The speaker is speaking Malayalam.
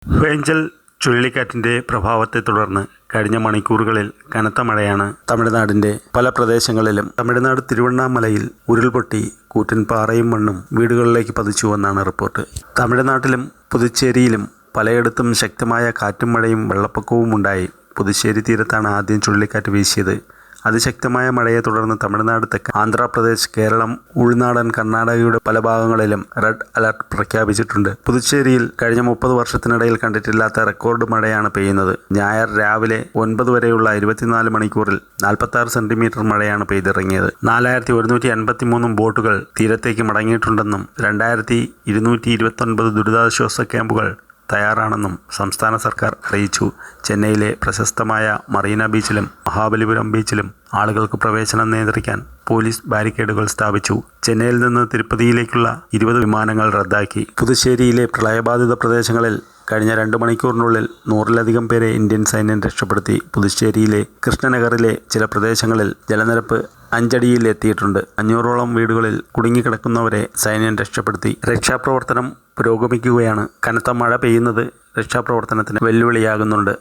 ഫേഞ്ചൽ ചുഴലിക്കാറ്റിൻ്റെ പ്രഭാവത്തെ തുടർന്ന് കഴിഞ്ഞ മണിക്കൂറുകളിൽ കനത്ത മഴയാണ് തമിഴ്നാടിൻ്റെ പല പ്രദേശങ്ങളിലും. തമിഴ്നാട് തിരുവണ്ണാമലയിൽ ഉരുൾപൊട്ടി കൂറ്റൻ പാറയും മണ്ണും വീടുകളിലേക്ക് പതിച്ചുവെന്നാണ് റിപ്പോർട്ട്. തമിഴ്നാട്ടിലും പുതുച്ചേരിയിലും പലയിടത്തും ശക്തമായ കാറ്റും മഴയും വെള്ളപ്പൊക്കവും ഉണ്ടായി. പുതുച്ചേരി തീരത്താണ് ആദ്യം ചുഴലിക്കാറ്റ് വീശിയത്. അതിശക്തമായ മഴയെ തുടർന്ന് തമിഴ്നാട്, തെക്കൻ ആന്ധ്രാപ്രദേശ്, കേരളം, ഉൾനാടൻ കർണാടകയുടെ പല ഭാഗങ്ങളിലും റെഡ് അലർട്ട് പ്രഖ്യാപിച്ചിട്ടുണ്ട്. പുതുച്ചേരിയിൽ കഴിഞ്ഞ 30 വർഷത്തിനിടയിൽ കണ്ടിട്ടില്ലാത്ത റെക്കോർഡ് മഴയാണ് പെയ്യുന്നത്. ഞായർ രാവിലെ 9 വരെയുള്ള 24 മണിക്കൂറിൽ 46 സെന്റിമീറ്റർ മഴയാണ് പെയ്തിറങ്ങിയത്. 4153 ബോട്ടുകൾ തീരത്തേക്ക് മടങ്ങിയിട്ടുണ്ടെന്നും 2229 ദുരിതാശ്വാസ ക്യാമ്പുകൾ തയ്യാറാണെന്നും സംസ്ഥാന സർക്കാർ അറിയിച്ചു. ചെന്നൈയിലെ പ്രശസ്തമായ മറീന ബീച്ചിലും മഹാബലിപുരം ബീച്ചിലും ആളുകൾക്ക് പ്രവേശനം നിയന്ത്രിക്കാൻ പോലീസ് ബാരിക്കേഡുകൾ സ്ഥാപിച്ചു. ചെന്നൈയിൽ നിന്ന് തിരുപ്പതിയിലേക്കുള്ള 20 വിമാനങ്ങൾ റദ്ദാക്കി. പുതുച്ചേരിയിലെ പ്രളയബാധിത പ്രദേശങ്ങളിൽ കഴിഞ്ഞ 2 മണിക്കൂറിനുള്ളിൽ 100-ലധികം പേരെ ഇന്ത്യൻ സൈന്യം രക്ഷപ്പെടുത്തി. പുതുച്ചേരിയിലെ കൃഷ്ണനഗറിലെ ചില പ്രദേശങ്ങളിൽ ജലനിരപ്പ് 5 അടിയിൽ എത്തിയിട്ടുണ്ട്. 500ഓളം വീടുകളിൽ കുടുങ്ങിക്കിടക്കുന്നവരെ സൈന്യം രക്ഷപ്പെടുത്തി. രക്ഷാപ്രവർത്തനം പുരോഗമിക്കുകയാണ്. കനത്ത മഴ പെയ്യുന്നത് രക്ഷാപ്രവർത്തനത്തിന് വെല്ലുവിളിയാകുന്നുണ്ട്.